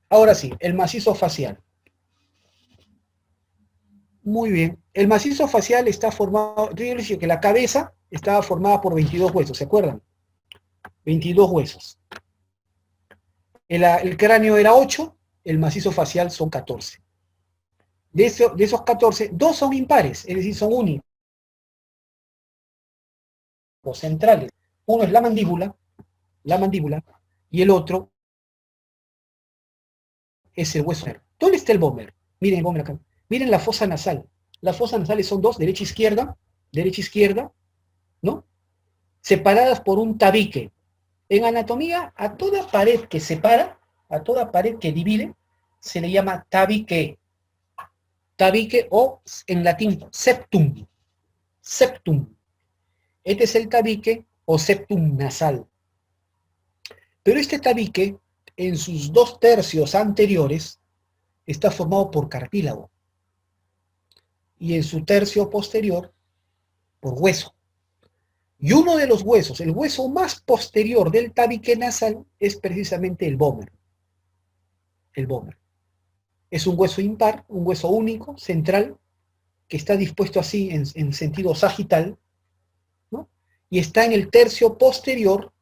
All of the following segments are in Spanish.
Ahora sí, el macizo facial. Muy bien. El macizo facial está formado, yo les decía que la cabeza estaba formada por 22 huesos, ¿se acuerdan? 22 huesos. El cráneo era 8, el macizo facial son 14. De esos 14, 2 son impares, es decir, son únicos, centrales. Uno es la mandíbula, y el otro es el hueso. ¿Dónde está el vómer? Miren el vómer acá. Miren la fosa nasal. Las fosas nasales son dos, derecha, izquierda, ¿no? Separadas por un tabique. En anatomía, a toda pared que separa, a toda pared que divide, se le llama tabique. Tabique o, en latín, septum. Septum. Este es el tabique o septum nasal. Pero este tabique, en sus 2/3 anteriores, está formado por cartílago. Y en su tercio posterior, por hueso. Y uno de los huesos, el hueso más posterior del tabique nasal, es precisamente el vómer. El vómer. Es un hueso impar, un hueso único, central, que está dispuesto así en sentido sagital, ¿no? Y está en el tercio posterior,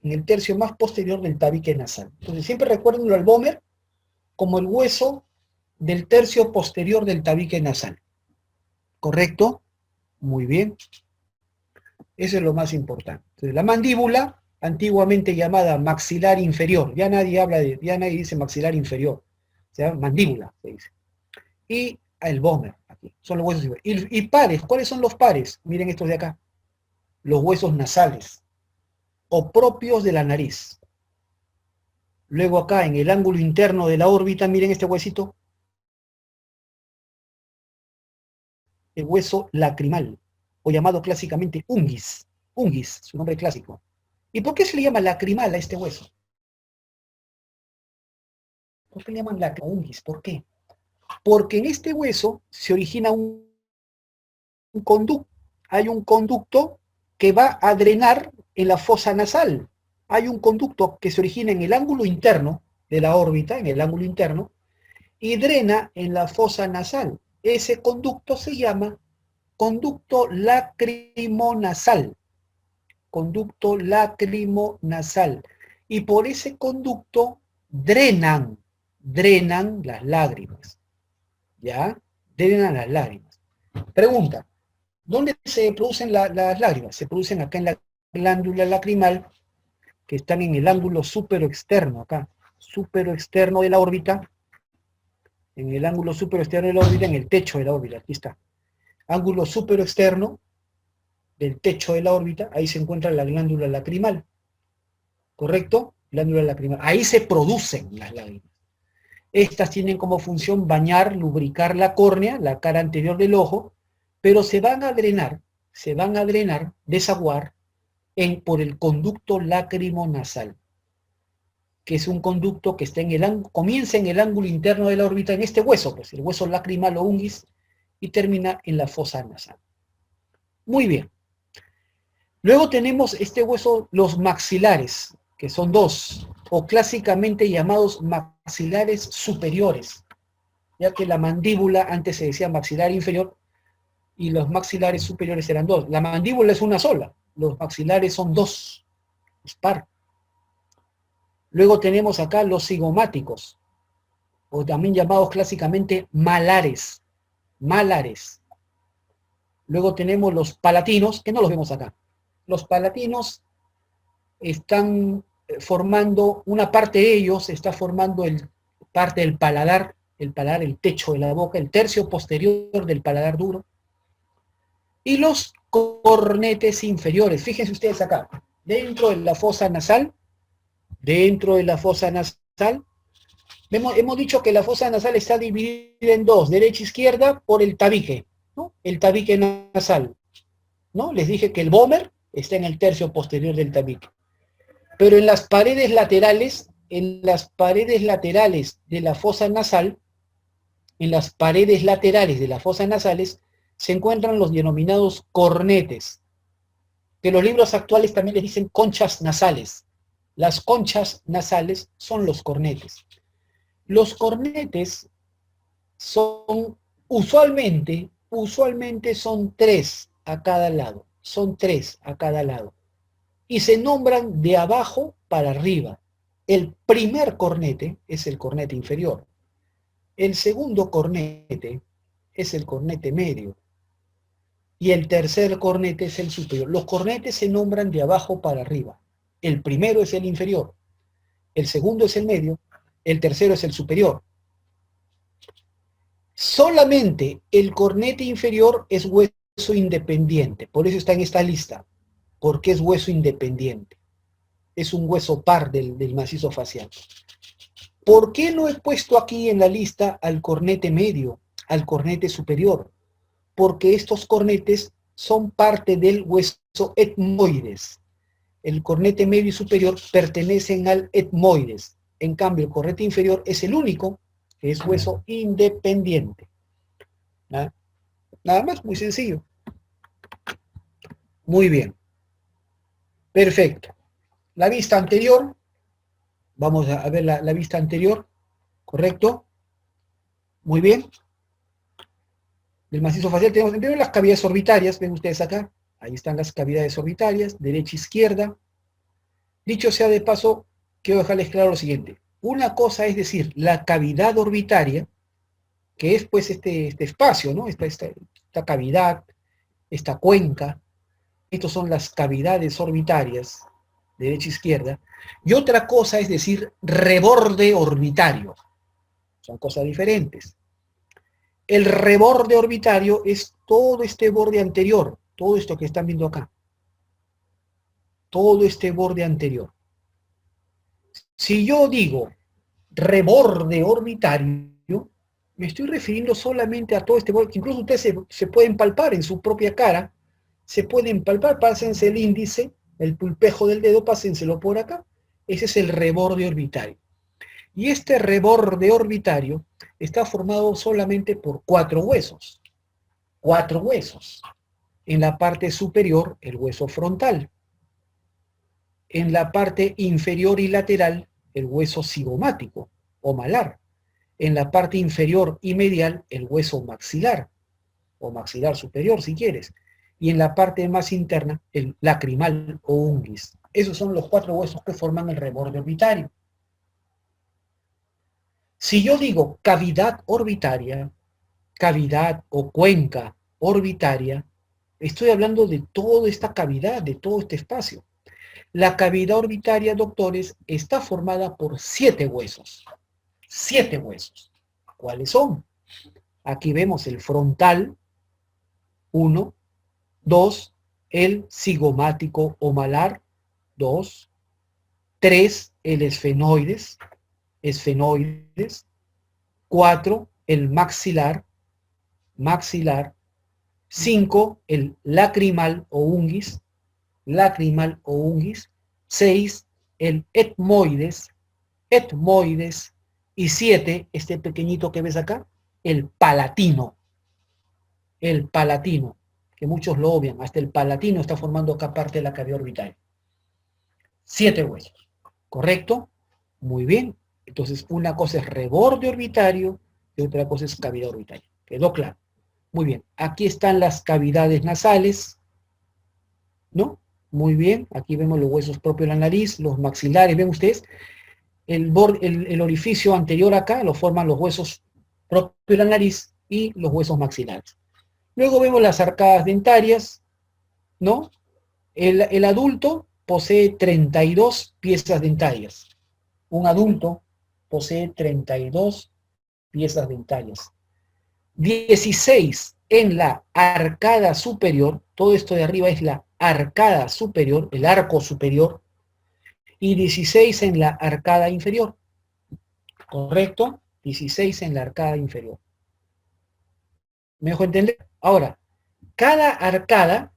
en el tercio más posterior del tabique nasal. Entonces siempre recuérdenlo al vómer como el hueso del tercio posterior del tabique nasal. ¿Correcto? Muy bien. Eso es lo más importante. Entonces, la mandíbula, antiguamente llamada maxilar inferior, ya nadie dice maxilar inferior, se llama mandíbula, se dice. Y el vómer, aquí, son los huesos. Y pares, ¿cuáles son los pares? Miren estos de acá, los huesos nasales, o propios de la nariz. Luego acá, en el ángulo interno de la órbita, miren este huesito, el hueso lacrimal, o llamado clásicamente unguis, su nombre clásico. ¿Y por qué se le llama lacrimal a este hueso? ¿Por qué le llaman unguis? ¿Por qué? Porque en este hueso se origina un conducto. Hay un conducto que va a drenar en la fosa nasal. Hay un conducto que se origina en el ángulo interno de la órbita, en el ángulo interno, y drena en la fosa nasal. Ese conducto se llama conducto lacrimonasal. Conducto lacrimonasal. Y por ese conducto drenan las lágrimas. ¿Ya? Drenan las lágrimas. Pregunta, ¿dónde se producen las lágrimas? Se producen acá en la glándula lacrimal, que están en el ángulo superoexterno, acá, superoexterno de la órbita, en el ángulo superoexterno de la órbita, en el techo de la órbita, aquí está. Ángulo superoexterno del techo de la órbita, ahí se encuentra la glándula lacrimal, ¿correcto? Glándula lacrimal. Ahí se producen las lágrimas. Estas tienen como función bañar, lubricar la córnea, la cara anterior del ojo, pero se van a drenar, desaguar, por el conducto lacrimonasal, que es un conducto que está comienza en el ángulo interno de la órbita, en este hueso, pues el hueso lacrimal o unguis, y termina en la fosa nasal. Muy bien. Luego tenemos este hueso, los maxilares, que son dos, o clásicamente llamados maxilares superiores, ya que la mandíbula antes se decía maxilar inferior, y los maxilares superiores eran dos. La mandíbula es una sola, los maxilares son dos, es par. Luego tenemos acá los cigomáticos, o también llamados clásicamente malares. Luego tenemos los palatinos, que no los vemos acá. Los palatinos están formando, una parte de ellos está formando parte del paladar, el techo de la boca, el tercio posterior del paladar duro. Y los cornetes inferiores, fíjense ustedes acá, dentro de la fosa nasal, hemos dicho que la fosa nasal está dividida en dos, derecha e izquierda, por el tabique, ¿no? El tabique nasal, ¿no? Les dije que el vómer está en el tercio posterior del tabique. Pero en las paredes laterales de la fosa nasal, se encuentran los denominados cornetes, que los libros actuales también les dicen conchas nasales. Las conchas nasales son los cornetes. Los cornetes son usualmente son 3 a cada lado. Son 3 a cada lado. Y se nombran de abajo para arriba. El primer cornete es el cornete inferior. El segundo cornete es el cornete medio. Y el tercer cornete es el superior. Los cornetes se nombran de abajo para arriba. El primero es el inferior. El segundo es el medio. El tercero es el superior. Solamente el cornete inferior es hueso independiente. Por eso está en esta lista. Porque es hueso independiente. Es un hueso par del macizo facial. ¿Por qué no he puesto aquí en la lista al cornete medio, al cornete superior? Porque estos cornetes son parte del hueso etmoides. El cornete medio y superior pertenecen al etmoides. En cambio, el cornete inferior es el único que es hueso independiente. Nada más, muy sencillo. Muy bien. Perfecto. La vista anterior, vamos a ver la vista anterior, ¿correcto? Muy bien. Del macizo facial tenemos primero las cavidades orbitarias, ven ustedes acá, ahí están las cavidades orbitarias, derecha, izquierda. Dicho sea de paso, quiero dejarles claro lo siguiente. Una cosa es decir, la cavidad orbitaria, que es pues este espacio, ¿no? Esta cavidad, esta cuenca, estos son las cavidades orbitarias, derecha, izquierda, y otra cosa es decir, reborde orbitario. Son cosas diferentes. El reborde orbitario es todo este borde anterior, todo esto que están viendo acá. Todo este borde anterior. Si yo digo reborde orbitario, me estoy refiriendo solamente a todo este borde, que incluso ustedes se pueden palpar en su propia cara, se pueden palpar, pásense el índice, el pulpejo del dedo, pásenselo por acá. Ese es el reborde orbitario. Y este reborde orbitario está formado solamente por 4 huesos. 4 huesos. En la parte superior, el hueso frontal. En la parte inferior y lateral, el hueso cigomático o malar. En la parte inferior y medial, el hueso maxilar o maxilar superior, si quieres. Y en la parte más interna, el lacrimal o unguis. Esos son los 4 huesos que forman el reborde orbitario. Si yo digo cavidad orbitaria, cavidad o cuenca orbitaria, estoy hablando de toda esta cavidad, de todo este espacio. La cavidad orbitaria, doctores, está formada por 7 huesos. 7 huesos. ¿Cuáles son? Aquí vemos el frontal, 1, 2, el cigomático o malar, 2, 3, el esfenoides, 4, el maxilar, 5, el lacrimal o unguis, 6, el etmoides, y 7, este pequeñito que ves acá, el palatino, que muchos lo obvian, hasta el palatino está formando acá parte de la cavidad orbital. 7 huesos, ¿correcto? Muy bien, entonces una cosa es reborde orbitario y otra cosa es cavidad orbitaria, ¿quedó claro? Muy bien, aquí están las cavidades nasales, ¿no? Muy bien, aquí vemos los huesos propios de la nariz, los maxilares, ven ustedes, el orificio anterior acá lo forman los huesos propios de la nariz y los huesos maxilares. Luego vemos las arcadas dentarias, ¿no? El adulto posee 32 piezas dentarias. Un adulto posee 32 piezas dentarias. 16 en la arcada superior, todo esto de arriba es la arcada superior, el arco superior, y 16 en la arcada inferior. ¿Correcto? 16 en la arcada inferior. ¿Me dejo entender? Ahora, cada arcada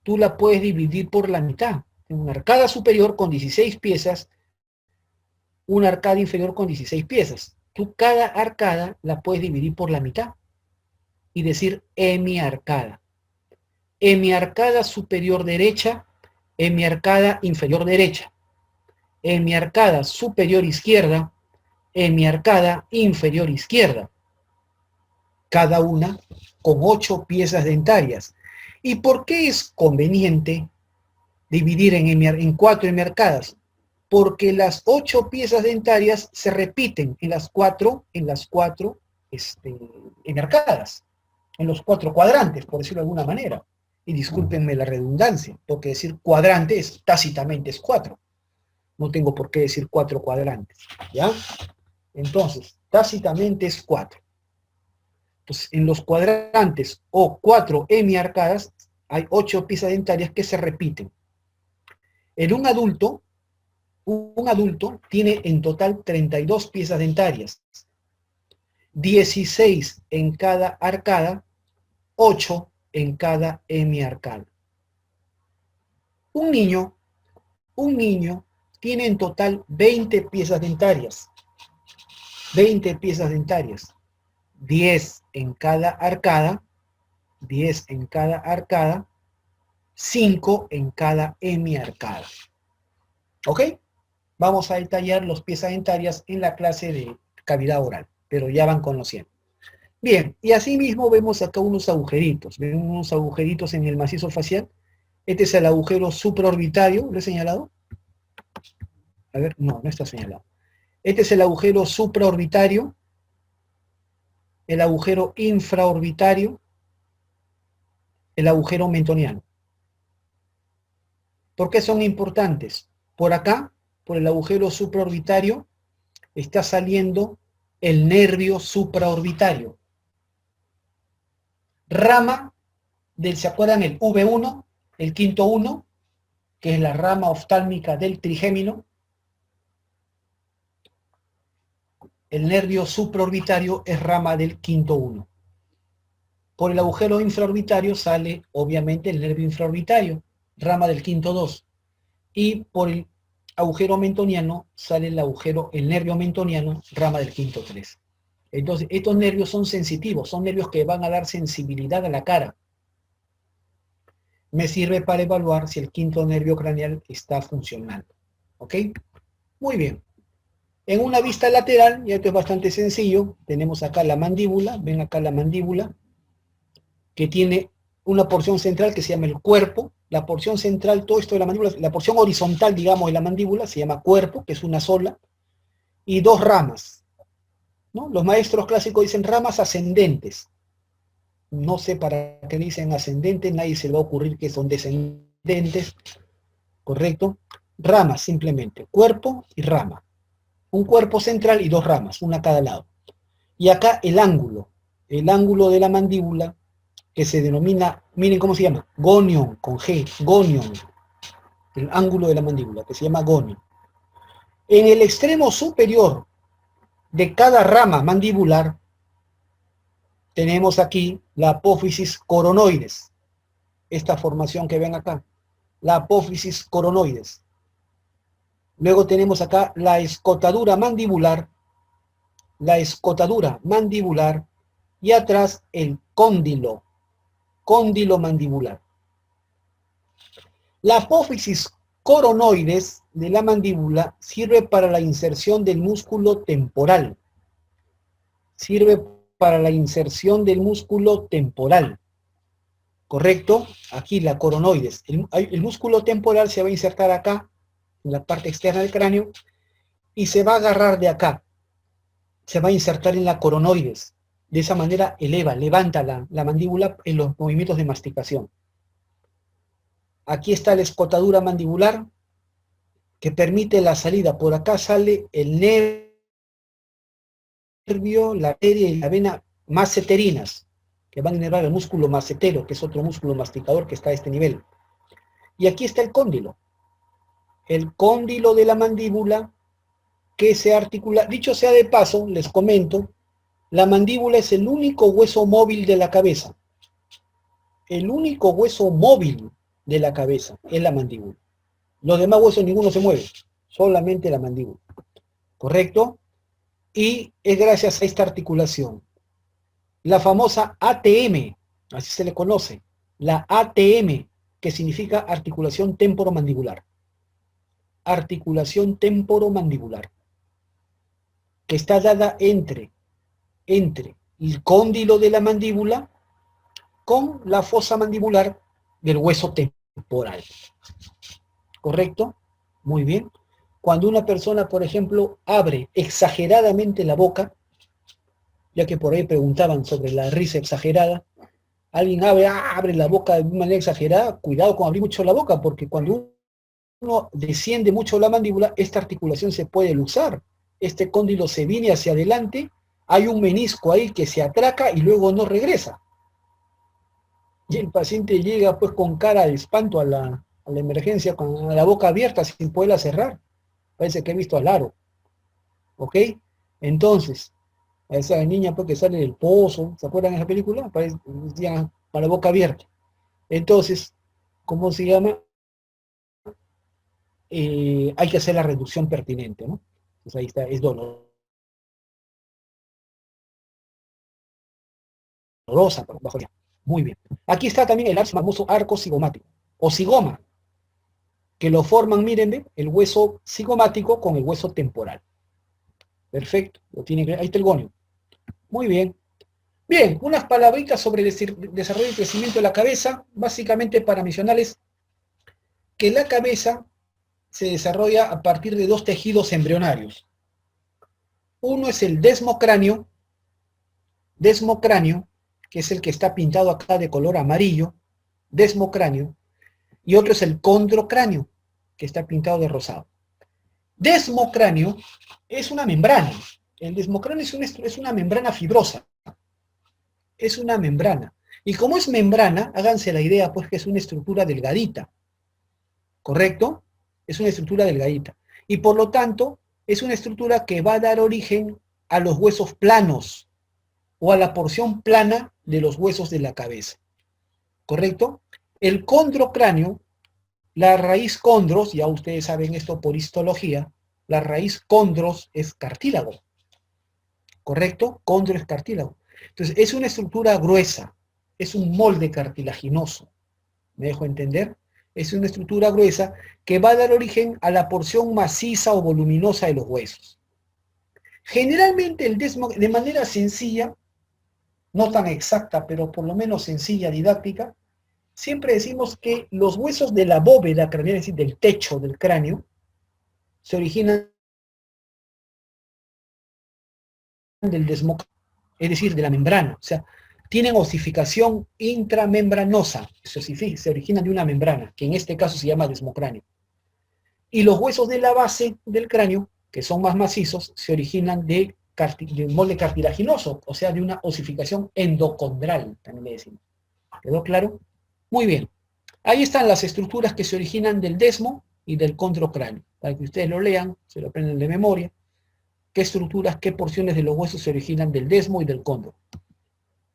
tú la puedes dividir por la mitad. Una arcada superior con 16 piezas, una arcada inferior con 16 piezas. Tú cada arcada la puedes dividir por la mitad y decir hemiarcada. Hemiarcada superior derecha, hemiarcada inferior derecha. Hemiarcada superior izquierda, hemiarcada inferior izquierda, cada una con 8 piezas dentarias. ¿Y por qué es conveniente dividir en 4 hemiarcadas? Porque las 8 piezas dentarias se repiten en las cuatro hemiarcadas, en los 4 cuadrantes, por decirlo de alguna manera. Y discúlpenme la redundancia, porque decir cuadrante es tácitamente es 4. No tengo por qué decir 4 cuadrantes, ¿ya? Entonces, tácitamente es 4. Entonces, en los cuadrantes o 4 hemiarcadas hay 8 piezas dentarias que se repiten. En un adulto tiene en total 32 piezas dentarias, 16 en cada arcada, 8 en cada hemiarcada. Un niño tiene en total 20 piezas dentarias, 20 piezas dentarias, 10 en cada arcada, 10 en cada arcada, 5 en cada hemiarcada. ¿Ok? Vamos a detallar las piezas dentarias en la clase de cavidad oral, pero ya van conociendo. Bien, y asimismo vemos acá unos agujeritos. ¿Ven unos agujeritos en el macizo facial? Este es el agujero supraorbitario, ¿lo he señalado? A ver, no está señalado. Este es el agujero supraorbitario, el agujero infraorbitario, el agujero mentoniano. ¿Por qué son importantes? Por acá, por el agujero supraorbitario, está saliendo el nervio supraorbitario. Rama del, ¿se acuerdan? El V1, el quinto 1, que es la rama oftálmica del trigémino. El nervio supraorbitario es rama del quinto 1. Por el agujero infraorbitario sale, obviamente, el nervio infraorbitario, rama del quinto 2. Y por el agujero mentoniano sale el nervio mentoniano, rama del quinto 3. Entonces, estos nervios son sensitivos, son nervios que van a dar sensibilidad a la cara. Me sirve para evaluar si el quinto nervio craneal está funcionando. ¿Ok? Muy bien. En una vista lateral, y esto es bastante sencillo, tenemos acá la mandíbula, ven acá la mandíbula, que tiene una porción central que se llama el cuerpo. La porción central, todo esto de la mandíbula, la porción horizontal, digamos, de la mandíbula se llama cuerpo, que es una sola, y 2 ramas, ¿no? Los maestros clásicos dicen ramas ascendentes. No sé para qué dicen ascendentes, nadie se le va a ocurrir que son descendentes, ¿correcto? Ramas simplemente, cuerpo y rama. Un cuerpo central y 2 ramas, una a cada lado. Y acá el ángulo de la mandíbula, que se denomina, miren cómo se llama, gonion, con G, gonion, el ángulo de la mandíbula, que se llama gonion. En el extremo superior de cada rama mandibular, tenemos aquí la apófisis coronoides, esta formación que ven acá, la apófisis coronoides. Luego tenemos acá la escotadura mandibular, y atrás el cóndilo mandibular. La apófisis coronoides de la mandíbula sirve para la inserción del músculo temporal. ¿Correcto? Aquí la coronoides. El músculo temporal se va a insertar acá, en la parte externa del cráneo, y se va a agarrar de acá. Se va a insertar en la coronoides. De esa manera levanta la mandíbula en los movimientos de masticación. Aquí está la escotadura mandibular, que permite la salida. Por acá sale el nervio, la arteria y la vena maceterinas, que van a inervar el músculo macetero, que es otro músculo masticador que está a este nivel. Y aquí está el cóndilo de la mandíbula, que se articula. Dicho sea de paso, les comento, la mandíbula es el único hueso móvil de la cabeza. El único hueso móvil de la cabeza es la mandíbula. Los demás huesos ninguno se mueve, solamente la mandíbula. ¿Correcto? Y es gracias a esta articulación. La famosa ATM, así se le conoce, la ATM, que significa articulación temporomandibular. Articulación temporomandibular. que está dada entre el cóndilo de la mandíbula con la fosa mandibular del hueso temporal. ¿Correcto? Muy bien. Cuando una persona, por ejemplo, abre exageradamente la boca, ya que por ahí preguntaban sobre la risa exagerada, alguien abre la boca de manera exagerada, cuidado con abrir mucho la boca, porque cuando uno desciende mucho la mandíbula, esta articulación se puede luxar. Este cóndilo se viene hacia adelante, hay un menisco ahí que se atraca y luego no regresa. Y el paciente llega pues con cara de espanto a la emergencia, con la boca abierta sin poderla cerrar. Parece que he visto al aro. ¿Ok? Entonces, a esa niña pues, que sale del pozo, ¿se acuerdan de esa película? Parece ya con la boca abierta. Entonces, ¿cómo se llama? Hay que hacer la reducción pertinente, ¿no? Entonces ahí está, es dolorosa, bajo ya. Muy bien. Aquí está también el famoso arco cigomático, o cigoma, que lo forman, miren, el hueso cigomático con el hueso temporal. Perfecto, ahí está el gonio. Muy bien. Bien, unas palabritas sobre el desarrollo y crecimiento de la cabeza, básicamente para mencionarles que la cabeza se desarrolla a partir de dos tejidos embrionarios. Uno es el desmocráneo, que es el que está pintado acá de color amarillo, desmocráneo, y otro es el condrocráneo, que está pintado de rosado. Desmocráneo es una membrana. El desmocráneo es una membrana fibrosa. Es una membrana. Y como es membrana, háganse la idea, pues, que es una estructura delgadita. ¿Correcto? Es una estructura delgadita. Y por lo tanto, es una estructura que va a dar origen a los huesos planos o a la porción plana de los huesos de la cabeza. ¿Correcto? El condrocráneo, la raíz condros, ya ustedes saben esto por histología, la raíz condros es cartílago. ¿Correcto? Condro es cartílago. Entonces, es una estructura gruesa, es un molde cartilaginoso. ¿Me dejo entender? Es una estructura gruesa que va a dar origen a la porción maciza o voluminosa de los huesos. Generalmente de manera sencilla, no tan exacta, pero por lo menos sencilla, didáctica, siempre decimos que los huesos de la bóveda craneal, es decir, del techo del cráneo, se originan del desmocráneo, es decir, de la membrana. O sea, tienen osificación intramembranosa, se originan de una membrana, que en este caso se llama desmocráneo. Y los huesos de la base del cráneo, que son más macizos, se originan de molde cartilaginoso, o sea, de una osificación endocondral, también le decimos. ¿Quedó claro? Muy bien. Ahí están las estructuras que se originan del desmo y del condrocráneo. Para que ustedes lo lean, se lo aprendan de memoria. ¿Qué estructuras, qué porciones de los huesos se originan del desmo y del condro?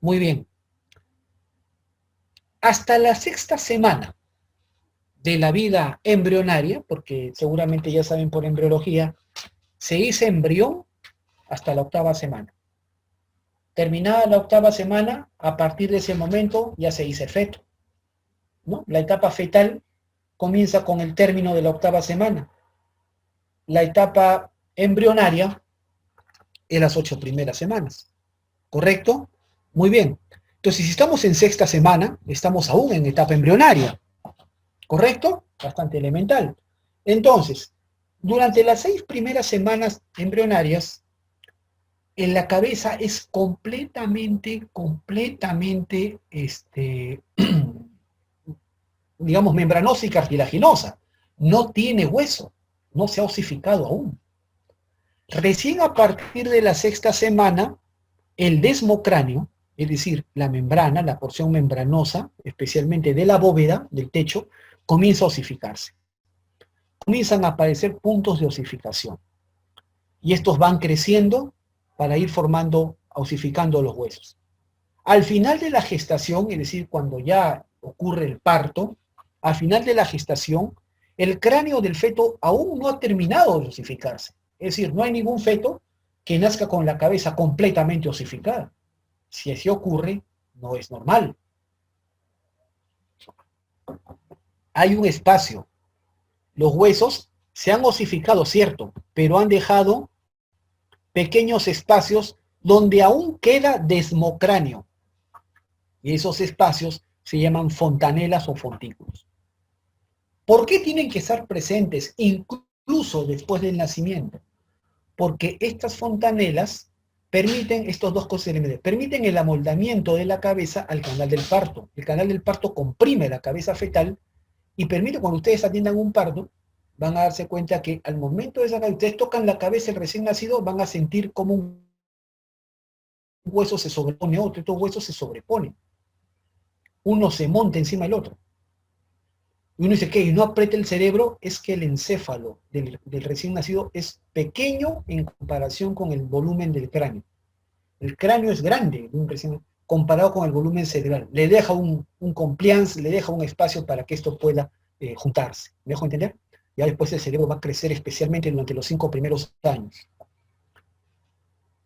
Muy bien. Hasta la sexta semana de la vida embrionaria, porque seguramente ya saben por embriología, se dice embrión hasta la octava semana. Terminada la octava semana, a partir de ese momento ya se dice feto, ¿no? La etapa fetal comienza con el término de la octava semana. La etapa embrionaria en las 8 primeras semanas. ¿Correcto? Muy bien. Entonces, si estamos en sexta semana, estamos aún en etapa embrionaria. ¿Correcto? Bastante elemental. Entonces, durante las 6 primeras semanas embrionarias, en la cabeza es completamente, digamos, membranosa y cartilaginosa. No tiene hueso, no se ha osificado aún. Recién a partir de la sexta semana, el desmocráneo, es decir, la membrana, la porción membranosa, especialmente de la bóveda, del techo, comienza a osificarse. Comienzan a aparecer puntos de osificación. Y estos van creciendo para ir osificando los huesos. Al final de la gestación, es decir, cuando ya ocurre el parto, al final de la gestación, el cráneo del feto aún no ha terminado de osificarse. Es decir, no hay ningún feto que nazca con la cabeza completamente osificada. Si así ocurre, no es normal. Hay un espacio. Los huesos se han osificado, cierto, pero han dejado pequeños espacios donde aún queda desmocráneo. Y esos espacios se llaman fontanelas o fontículos. ¿Por qué tienen que estar presentes incluso después del nacimiento? Porque estas fontanelas permiten estas dos cosas elementales. Permiten el amoldamiento de la cabeza al canal del parto. El canal del parto comprime la cabeza fetal y permite, cuando ustedes atiendan un parto, van a darse cuenta que al momento de sacar, ustedes tocan la cabeza del recién nacido, van a sentir como un hueso se sobrepone a otro, estos huesos se sobreponen. Uno se monta encima del otro. Y uno dice, ¿qué? ¿Y no aprieta el cerebro? Es que el encéfalo del recién nacido es pequeño en comparación con el volumen del cráneo. El cráneo es grande comparado con el volumen cerebral. Le deja un compliance, le deja un espacio para que esto pueda juntarse. ¿Me dejo entender? Ya después el cerebro va a crecer especialmente durante los 5 primeros años.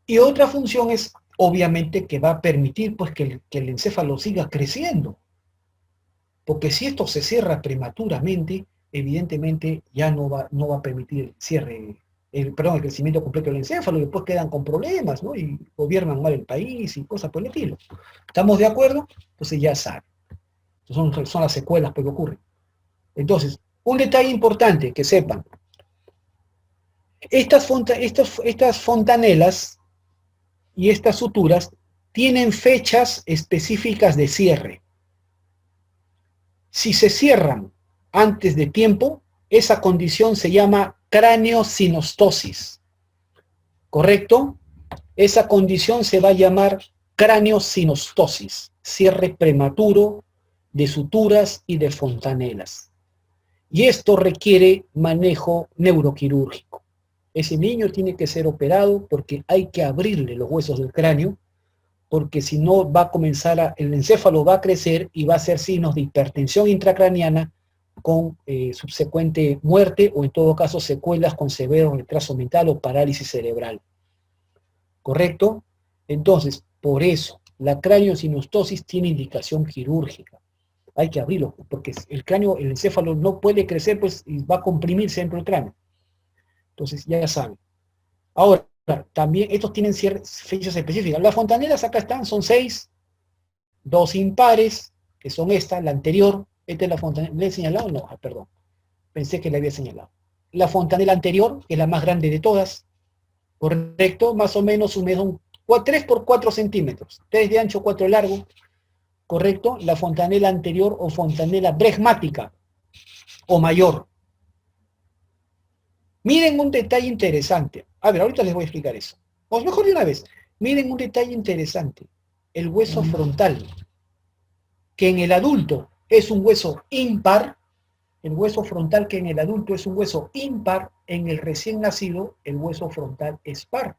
Y otra función es, obviamente, que va a permitir pues, que el encéfalo siga creciendo. Porque si esto se cierra prematuramente, evidentemente ya no va a permitir el cierre, el crecimiento completo del encéfalo, y después quedan con problemas, ¿no? Y gobiernan mal el país y cosas por el estilo. ¿Estamos de acuerdo? Entonces ya saben. Son las secuelas que ocurren. Entonces, un detalle importante que sepan. Estas fontanelas y estas suturas tienen fechas específicas de cierre. Si se cierran antes de tiempo, esa condición se llama craneosinostosis. ¿Correcto? Esa condición se va a llamar craneosinostosis, cierre prematuro de suturas y de fontanelas. Y esto requiere manejo neuroquirúrgico. Ese niño tiene que ser operado porque hay que abrirle los huesos del cráneo, porque si no va a comenzar, el encéfalo va a crecer y va a hacer signos de hipertensión intracraniana con subsecuente muerte o en todo caso secuelas con severo retraso mental o parálisis cerebral. ¿Correcto? Entonces, por eso, la craneosinostosis tiene indicación quirúrgica. Hay que abrirlo, porque el cráneo, el encéfalo no puede crecer, pues y va a comprimirse dentro del cráneo. Entonces, ya saben. Ahora, también estos tienen ciertas fechas específicas. Las fontanelas acá están, son 6, 2 impares, que son esta, la anterior. Esta es la fontanela. ¿Le he señalado? No, perdón. Pensé que le había señalado. La fontanela anterior, que es la más grande de todas, correcto, más o menos un 3 por 4 centímetros, 3 de ancho, 4 de largo, correcto. La fontanela anterior o fontanela bregmática o mayor. Miren un detalle interesante. A ver, ahorita les voy a explicar eso. O mejor de una vez. Miren un detalle interesante. El hueso frontal, que en el adulto es un hueso impar. El hueso frontal, que en el adulto es un hueso impar, en el recién nacido, el hueso frontal es par.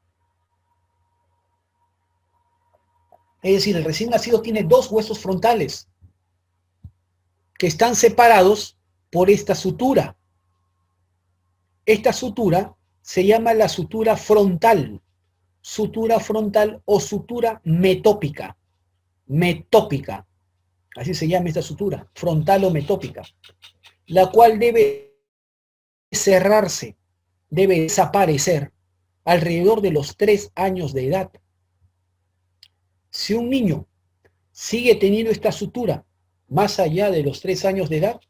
Es decir, el recién nacido tiene 2 huesos frontales que están separados por esta sutura. Esta sutura se llama la sutura frontal o sutura metópica. Metópica, así se llama esta sutura, frontal o metópica, la cual debe cerrarse, debe desaparecer alrededor de los 3 años de edad. Si un niño sigue teniendo esta sutura más allá de los 3 años de edad,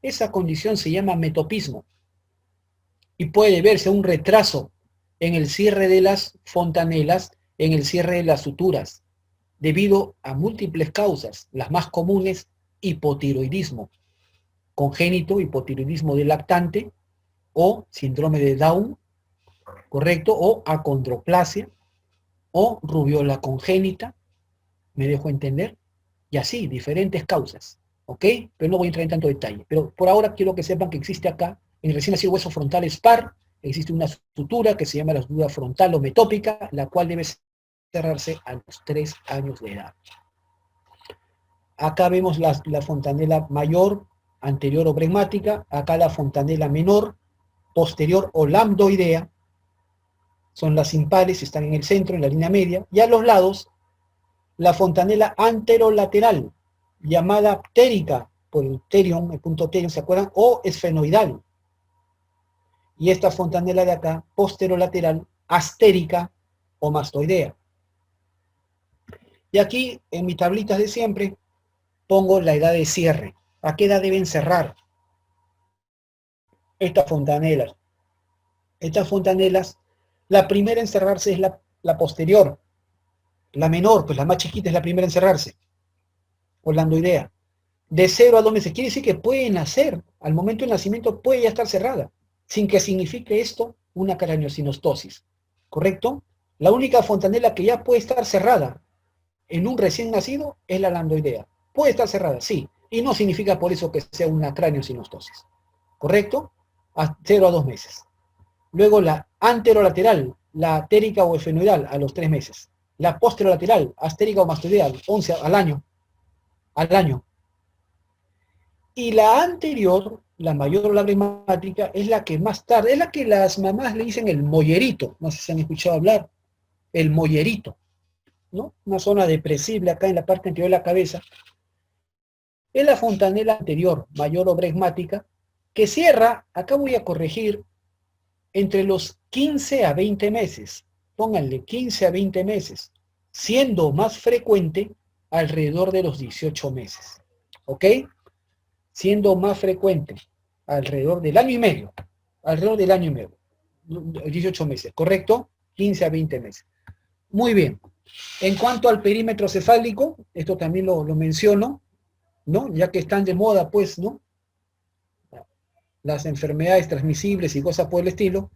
esa condición se llama metopismo y puede verse un retraso en el cierre de las fontanelas, en el cierre de las suturas, debido a múltiples causas, las más comunes: hipotiroidismo congénito, hipotiroidismo del lactante, o síndrome de Down, correcto, o acondroplasia, o rubiola congénita, ¿me dejo entender? Y así, diferentes causas, ¿ok? Pero no voy a entrar en tanto detalle. Pero por ahora quiero que sepan que existe acá, en el recién nacido hueso frontal es par, existe una sutura que se llama la sutura frontal o metópica, la cual debe cerrarse a los 3 años de edad. Acá vemos la fontanela mayor, anterior o bregmática, acá la fontanela menor, posterior o lambdoidea, son las impares, están en el centro, en la línea media, y a los lados, la fontanela anterolateral, llamada ptérica, por el pterion, el punto pterion, ¿se acuerdan? O esfenoidal. Y esta fontanela de acá, posterolateral, astérica, o mastoidea. Y aquí, en mis tablitas de siempre, pongo la edad de cierre. ¿A qué edad deben cerrar estas fontanelas? Estas fontanelas, la primera en cerrarse es la posterior, la menor, pues la más chiquita es la primera en cerrarse, o landoidea. De 0 a 2 meses, quiere decir que puede nacer, al momento del nacimiento puede ya estar cerrada, sin que signifique esto una craneosinostosis, ¿correcto? La única fontanela que ya puede estar cerrada en un recién nacido es la landoidea. Puede estar cerrada, sí, y no significa por eso que sea una craneosinostosis, ¿correcto? A 0 a 2 meses. Luego la anterolateral, la atérica o efenoidal a los 3 meses. La posterolateral, astérica o mastoideal, 11 al año. Al año. Y la anterior, la mayor labremática, es la que más tarde, es la que las mamás le dicen el mollerito. No sé si han escuchado hablar. El mollerito, ¿no? Una zona depresible acá en la parte anterior de la cabeza. Es la fontanela anterior, mayor obregmática, que cierra, acá voy a corregir, entre los 15 a 20 meses. Pónganle 15 a 20 meses, siendo más frecuente alrededor de los 18 meses. ¿Ok? Siendo más frecuente alrededor del año y medio. Alrededor del año y medio. 18 meses, ¿correcto? 15 a 20 meses. Muy bien. En cuanto al perímetro cefálico, esto también lo menciono, ¿no? Ya que están de moda, pues, ¿no? Las enfermedades transmisibles y cosas por el estilo,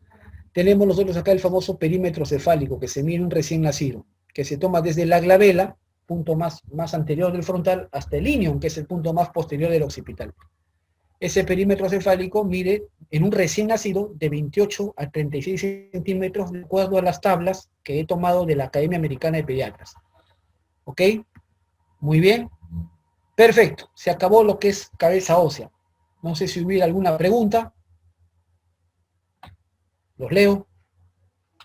tenemos nosotros acá el famoso perímetro cefálico, que se mide un recién nacido, que se toma desde la glabela, punto más anterior del frontal, hasta el ilion, que es el punto más posterior del occipital. Ese perímetro cefálico mide en un recién nacido de 28 a 36 centímetros, de acuerdo a las tablas que he tomado de la Academia Americana de Pediatras. ¿Ok? Muy bien. Perfecto. Se acabó lo que es cabeza ósea. No sé si hubiera alguna pregunta. Los leo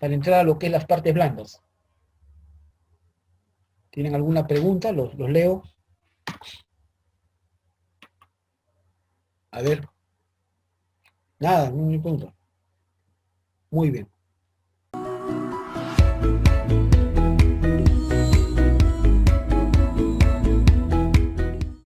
para entrar a lo que es las partes blandas. ¿Tienen alguna pregunta? Los leo. A ver. Nada, no me pregunto. Muy bien.